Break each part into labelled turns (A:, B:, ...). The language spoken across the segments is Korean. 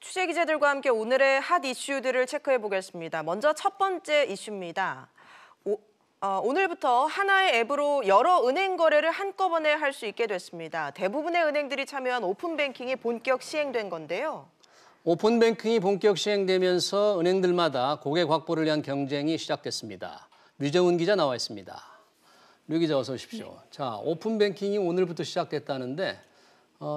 A: 취재 기자들과 함께 오늘의 핫 이슈들을 체크해 보겠습니다. 먼저 첫 번째 이슈입니다. 오늘부터 하나의 앱으로 여러 은행 거래를 한꺼번에 할 수 있게 됐습니다. 대부분의 은행들이 참여한 오픈뱅킹이 본격 시행된 건데요.
B: 오픈뱅킹이 본격 시행되면서 은행들마다 고객 확보를 위한 경쟁이 시작됐습니다. 류정은 기자 나와 있습니다. 류 기자 어서 오십시오. 네. 자, 오픈뱅킹이 오늘부터 시작됐다는데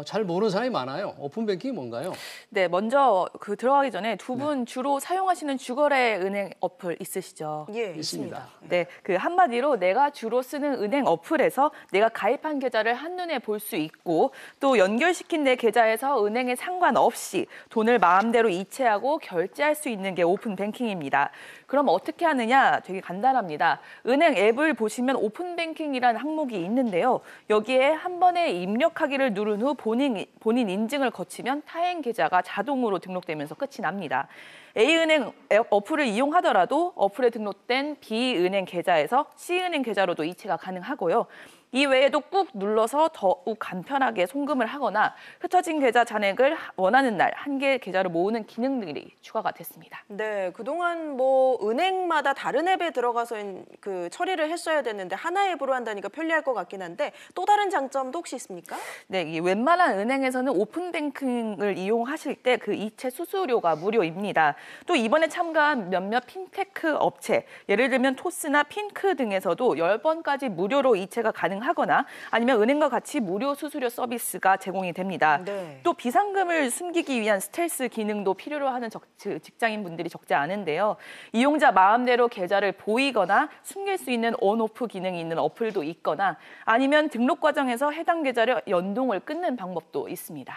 B: 잘 모르는 사람이 많아요. 오픈뱅킹이 뭔가요?
C: 네, 먼저 들어가기 전에 두 분 주로 사용하시는 주거래 은행 어플 있으시죠?
A: 예, 있습니다.
C: 네, 한마디로 내가 주로 쓰는 은행 어플에서 내가 가입한 계좌를 한눈에 볼 수 있고 또 연결시킨 내 계좌에서 은행에 상관없이 돈을 마음대로 이체하고 결제할 수 있는 게 오픈뱅킹입니다. 그럼 어떻게 하느냐? 되게 간단합니다. 은행 앱을 보시면 오픈뱅킹이라는 항목이 있는데요. 여기에 한 번에 입력하기를 누른 후 본인 인증을 거치면 타행 계좌가 자동으로 등록되면서 끝이 납니다. A은행 어플을 이용하더라도 어플에 등록된 B은행 계좌에서 C은행 계좌로도 이체가 가능하고요. 이 외에도 꾹 눌러서 더욱 간편하게 송금을 하거나 흩어진 계좌 잔액을 원하는 날 한 개의 계좌로 모으는 기능들이 추가가 됐습니다.
A: 네, 그동안 은행마다 다른 앱에 들어가서 처리를 했어야 됐는데 하나 앱으로 한다니까 편리할 것 같긴 한데 또 다른 장점도 혹시 있습니까?
C: 네, 이 웬만한 은행에서는 오픈뱅킹을 이용하실 때 그 이체 수수료가 무료입니다. 또 이번에 참가한 몇몇 핀테크 업체, 예를 들면 토스나 핑크 등에서도 10번까지 무료로 이체가 가능하거나 아니면 은행과 같이 무료 수수료 서비스가 제공이 됩니다.
A: 네.
C: 또 비상금을 숨기기 위한 스텔스 기능도 필요로 하는 직장인분들이 적지 않은데요. 이용자 마음대로 계좌를 보이거나 숨길 수 있는 온오프 기능이 있는 어플도 있거나 아니면 등록 과정에서 해당 계좌를 연동을 끊는 방법도 있습니다.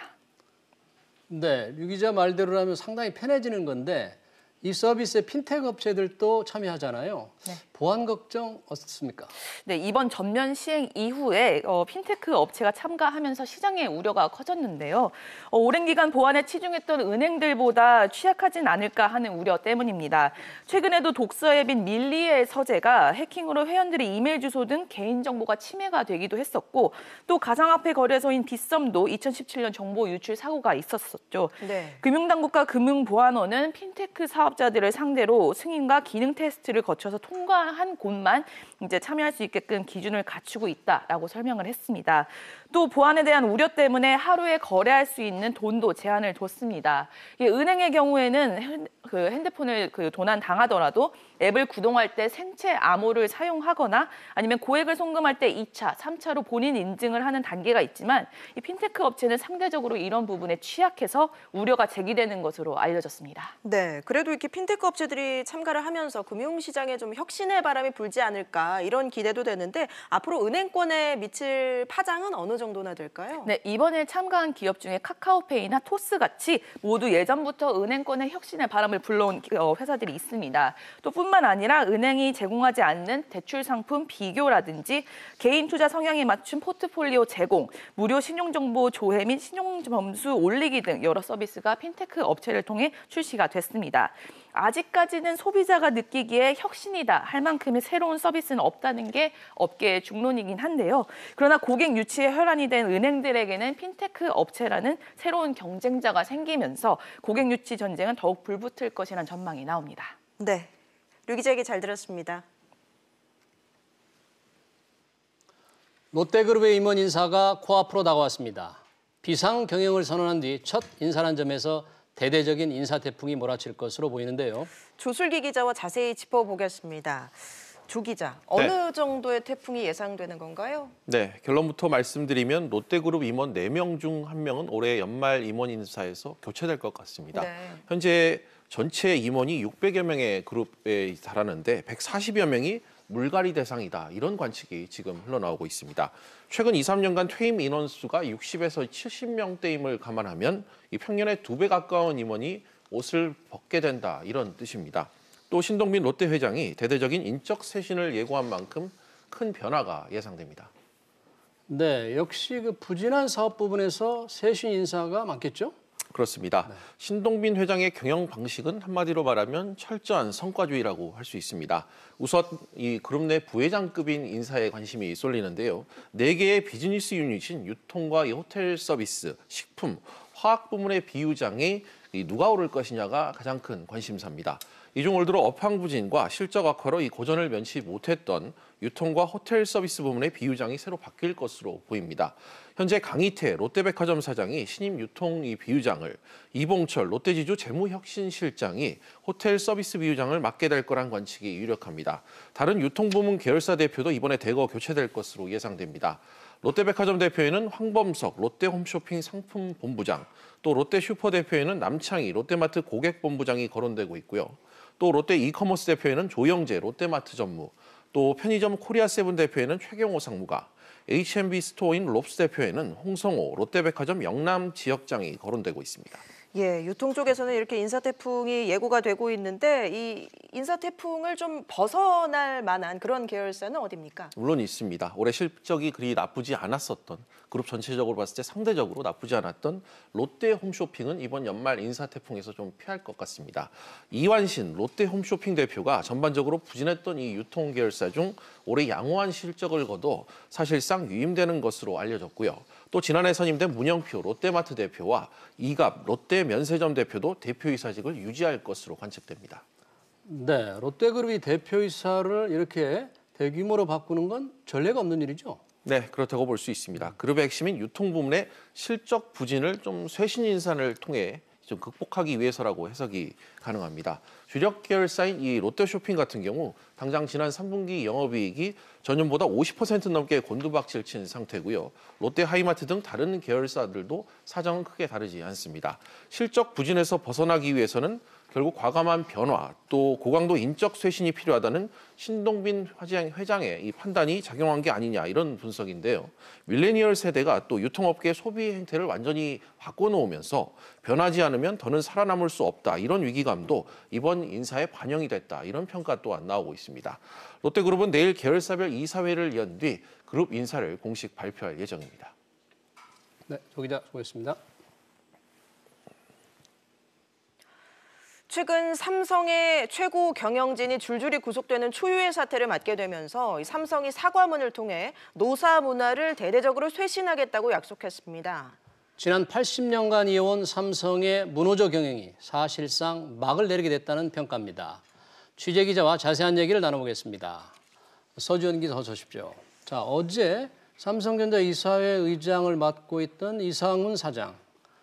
B: 네, 류 기자 말대로라면 상당히 편해지는 건데 이 서비스에 핀테크 업체들도 참여하잖아요. 네. 보안 걱정 어떻습니까?
C: 네, 이번 전면 시행 이후에 핀테크 업체가 참가하면서 시장의 우려가 커졌는데요. 오랜 기간 보안에 치중했던 은행들보다 취약하진 않을까 하는 우려 때문입니다. 최근에도 독서 앱인 밀리의 서재가 해킹으로 회원들의 이메일 주소 등 개인정보가 침해가 되기도 했었고 또 가상화폐 거래소인 빗썸도 2017년 정보 유출 사고가 있었었죠.
A: 네.
C: 금융당국과 금융보안원은 핀테크 사업자들을 상대로 승인과 기능 테스트를 거쳐서 통과한 곳만 이제 참여할 수 있게끔 기준을 갖추고 있다라고 설명을 했습니다. 또 보안에 대한 우려 때문에 하루에 거래할 수 있는 돈도 제한을 뒀습니다. 은행의 경우에는 핸드폰을 도난 당하더라도 앱을 구동할 때 생체 암호를 사용하거나 아니면 고액을 송금할 때 2차, 3차로 본인 인증을 하는 단계가 있지만 이 핀테크 업체는 상대적으로 이런 부분에 취약해서 우려가 제기되는 것으로 알려졌습니다.
A: 네, 그래도 이렇게 핀테크 업체들이 참가를 하면서 금융시장에 좀 혁신의 바람이 불지 않을까 이런 기대도 되는데 앞으로 은행권에 미칠 파장은 어느 정도나 될까요?
C: 네, 이번에 참가한 기업 중에 카카오페이나 토스같이 모두 예전부터 은행권의 혁신의 바람을 불러온 회사들이 있습니다. 또 뿐만 아니라 은행이 제공하지 않는 대출 상품 비교라든지 개인 투자 성향에 맞춘 포트폴리오 제공, 무료 신용정보 조회 및 신용점수 올리기 등 여러 서비스가 핀테크 업체를 통해 출시가 됐습니다. 아직까지는 소비자가 느끼기에 혁신이다 할 만큼의 새로운 서비스는 없다는 게 업계의 중론이긴 한데요. 그러나 고객 유치에 혈안이 된 은행들에게는 핀테크 업체라는 새로운 경쟁자가 생기면서 고객 유치 전쟁은 더욱 불붙을 것이라는 전망이 나옵니다.
A: 네, 류 기자 얘기 잘 들었습니다.
B: 롯데그룹의 임원 인사가 코앞으로 다가왔습니다. 비상 경영을 선언한 뒤 첫 인사란 점에서 대대적인 인사 태풍이 몰아칠 것으로 보이는데요.
A: 조슬기 기자와 자세히 짚어보겠습니다. 조 기자, 어느 정도의 태풍이 예상되는 건가요?
D: 네, 결론부터 말씀드리면 롯데그룹 임원 4명 중 1명은 올해 연말 임원 인사에서 교체될 것 같습니다.
A: 네.
D: 현재 전체 임원이 600여 명의 그룹에 달하는데 140여 명이 물갈이 대상이다. 이런 관측이 지금 흘러나오고 있습니다. 최근 2, 3년간 퇴임 인원수가 60에서 70명대임을 감안하면 이 평년에 2배 가까운 임원이 옷을 벗게 된다. 이런 뜻입니다. 또 신동빈 롯데 회장이 대대적인 인적 쇄신을 예고한 만큼 큰 변화가 예상됩니다.
B: 네, 역시 부진한 사업 부분에서 쇄신 인사가 많겠죠?
D: 그렇습니다. 신동빈 회장의 경영 방식은 한마디로 말하면 철저한 성과주의라고 할 수 있습니다. 우선 이 그룹 내 부회장급인 인사에 관심이 쏠리는데요. 4개의 비즈니스 유닛인 유통과 이 호텔 서비스, 식품, 화학 부문의 비유장이 누가 오를 것이냐가 가장 큰 관심사입니다. 이 중 올 들어 업황 부진과 실적 악화로 이 고전을 면치 못했던 유통과 호텔 서비스 부문의 비유장이 새로 바뀔 것으로 보입니다. 현재 강희태 롯데백화점 사장이 신임 유통 이 비유장을, 이봉철 롯데지주 재무혁신실장이 호텔 서비스 비유장을 맡게 될 거란 관측이 유력합니다. 다른 유통부문 계열사 대표도 이번에 대거 교체될 것으로 예상됩니다. 롯데백화점 대표에는 황범석 롯데홈쇼핑 상품본부장, 또 롯데슈퍼 대표에는 남창희 롯데마트 고객본부장이 거론되고 있고요. 또 롯데 이커머스 대표에는 조영재 롯데마트 전무, 또 편의점 코리아세븐 대표에는 최경호 상무가, H&B 스토어인 롭스 대표에는 홍성호 롯데백화점 영남 지역장이 거론되고 있습니다.
A: 예, 유통 쪽에서는 이렇게 인사 태풍이 예고가 되고 있는데 이 인사 태풍을 좀 벗어날 만한 그런 계열사는 어디입니까?
D: 물론 있습니다. 올해 실적이 그리 나쁘지 않았었던, 그룹 전체적으로 봤을 때 상대적으로 나쁘지 않았던 롯데홈쇼핑은 이번 연말 인사 태풍에서 좀 피할 것 같습니다. 이완신 롯데홈쇼핑 대표가 전반적으로 부진했던 이 유통 계열사 중 올해 양호한 실적을 거둬 사실상 유임되는 것으로 알려졌고요. 또 지난해 선임된 문영표 롯데마트 대표와 이갑 롯데 면세점 대표도 대표이사직을 유지할 것으로 관측됩니다.
B: 네, 롯데그룹이 대표이사를 이렇게 대규모로 바꾸는 건 전례가 없는 일이죠.
D: 네, 그렇다고 볼 수 있습니다. 그룹의 핵심인 유통부문의 실적 부진을 좀 쇄신 인사를 통해 좀 극복하기 위해서라고 해석이 가능합니다. 주력 계열사인 이 롯데쇼핑 같은 경우 당장 지난 3분기 영업이익이 전년보다 50% 넘게 곤두박질 친 상태고요. 롯데 하이마트 등 다른 계열사들도 사정은 크게 다르지 않습니다. 실적 부진에서 벗어나기 위해서는 결국 과감한 변화, 또 고강도 인적 쇄신이 필요하다는 신동빈 회장의 이 판단이 작용한 게 아니냐, 이런 분석인데요. 밀레니얼 세대가 또 유통업계의 소비 행태를 완전히 바꿔놓으면서 변하지 않으면 더는 살아남을 수 없다, 이런 위기감도 이번 인사에 반영이 됐다, 이런 평가 또한 나오고 있습니다. 롯데그룹은 내일 계열사별 이사회를 연 뒤 그룹 인사를 공식 발표할 예정입니다.
B: 네, 조 기자 수고했습니다.
A: 최근 삼성의 최고 경영진이 줄줄이 구속되는 초유의 사태를 맞게 되면서 삼성이 사과문을 통해 노사 문화를 대대적으로 쇄신하겠다고 약속했습니다.
B: 지난 80년간 이어온 삼성의 문호조 경영이 사실상 막을 내리게 됐다는 평가입니다. 취재 기자와 자세한 얘기를 나눠보겠습니다. 서지원 기자 어서 오십시오. 자, 어제 삼성전자 이사회 의장을 맡고 있던 이상훈 사장,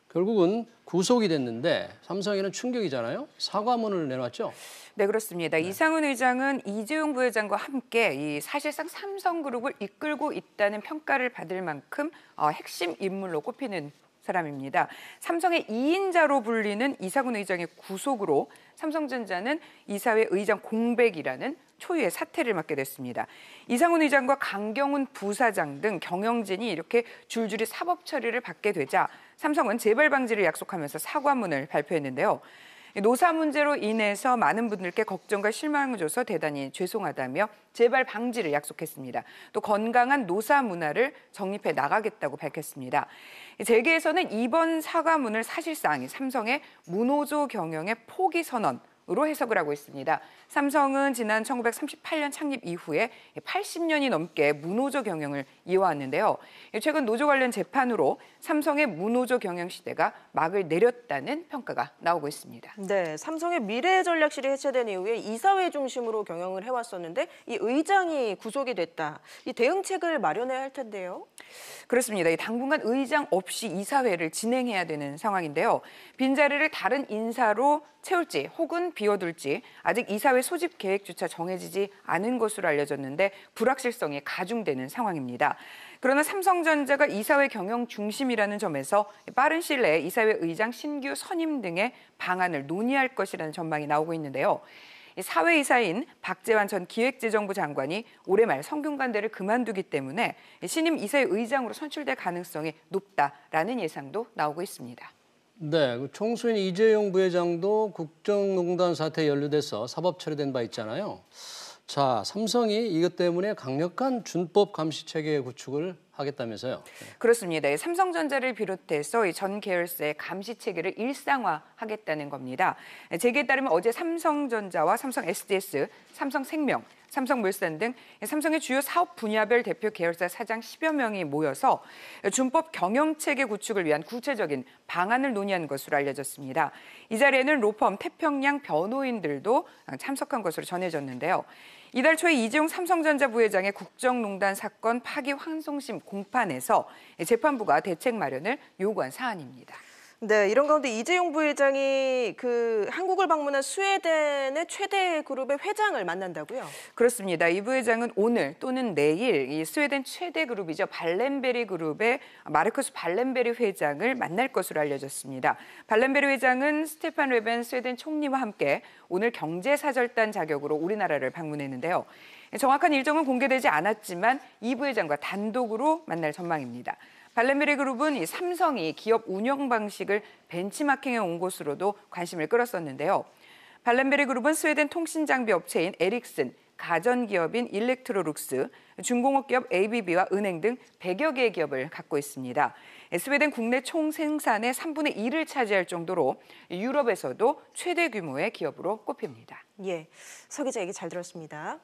B: 결국은 구속이 됐는데 삼성에는 충격이잖아요. 사과문을 내놨죠.
E: 네, 그렇습니다. 네. 이상훈 의장은 이재용 부회장과 함께 이 사실상 삼성그룹을 이끌고 있다는 평가를 받을 만큼 핵심 인물로 꼽히는 사람입니다. 삼성의 2인자로 불리는 이상훈 의장의 구속으로 삼성전자는 이사회 의장 공백이라는 초유의 사태를 맞게 됐습니다. 이상훈 의장과 강경훈 부사장 등 경영진이 이렇게 줄줄이 사법 처리를 받게 되자 삼성은 재발 방지를 약속하면서 사과문을 발표했는데요. 노사 문제로 인해서 많은 분들께 걱정과 실망을 줘서 대단히 죄송하다며 재발 방지를 약속했습니다. 또 건강한 노사 문화를 정립해 나가겠다고 밝혔습니다. 재계에서는 이번 사과문을 사실상 삼성의 문호조 경영의 포기 선언으로 해석을 하고 있습니다. 삼성은 지난 1938년 창립 이후에 80년이 넘게 문호조 경영을 이어왔는데요. 최근 노조 관련 재판으로 삼성의 문호조 경영 시대가 막을 내렸다는 평가가 나오고 있습니다.
A: 네, 삼성의 미래전략실이 해체된 이후에 이사회 중심으로 경영을 해왔었는데 이 의장이 구속이 됐다. 이 대응책을 마련해야 할 텐데요.
E: 그렇습니다. 당분간 의장 없이 이사회를 진행해야 되는 상황인데요. 빈자리를 다른 인사로 채울지 혹은 비워둘지 아직 이사회 소집 계획조차 정해지지 않은 것으로 알려졌는데 불확실성이 가중되는 상황입니다. 그러나 삼성전자가 이사회 경영 중심이라는 점에서 빠른 시일 내에 이사회 의장 신규 선임 등의 방안을 논의할 것이라는 전망이 나오고 있는데요. 사회이사인 박재환 전 기획재정부 장관이 올해 말 성균관대를 그만두기 때문에 신임 이사회 의장으로 선출될 가능성이 높다라는 예상도 나오고 있습니다.
B: 네, 총수인 이재용 부회장도 국정농단 사태에 연루돼서 사법 처리된 바 있잖아요. 자, 삼성이 이것 때문에 강력한 준법 감시 체계 구축을 하겠다면서요?
E: 그렇습니다. 이 삼성전자를 비롯해서 이 전 계열사의 감시 체계를 일상화하겠다는 겁니다. 제기에 따르면 어제 삼성전자와 삼성 SDS, 삼성생명, 삼성물산 등 삼성의 주요 사업 분야별 대표 계열사 사장 10여 명이 모여서 준법 경영체계 구축을 위한 구체적인 방안을 논의한 것으로 알려졌습니다. 이 자리에는 로펌 태평양 변호인들도 참석한 것으로 전해졌는데요. 이달 초에 이재용 삼성전자 부회장의 국정농단 사건 파기환송심 공판에서 재판부가 대책 마련을 요구한 사안입니다.
A: 네, 이런 가운데 이재용 부회장이 한국을 방문한 스웨덴의 최대 그룹의 회장을 만난다고요?
E: 그렇습니다. 이 부회장은 오늘 또는 내일 이 스웨덴 최대 그룹이죠. 발렌베리 그룹의 마르쿠스 발렌베리 회장을 만날 것으로 알려졌습니다. 발렌베리 회장은 스테판 레벤 스웨덴 총리와 함께 오늘 경제사절단 자격으로 우리나라를 방문했는데요. 정확한 일정은 공개되지 않았지만 이 부회장과 단독으로 만날 전망입니다. 발렌베리 그룹은 이 삼성이 기업 운영 방식을 벤치마킹해 온 곳으로도 관심을 끌었었는데요. 발렌베리 그룹은 스웨덴 통신 장비 업체인 에릭슨, 가전기업인 일렉트로룩스, 중공업 기업 ABB와 은행 등 100여 개의 기업을 갖고 있습니다. 스웨덴 국내 총 생산의 3분의 1을 차지할 정도로 유럽에서도 최대 규모의 기업으로 꼽힙니다.
A: 예, 서 기자 얘기 잘 들었습니다.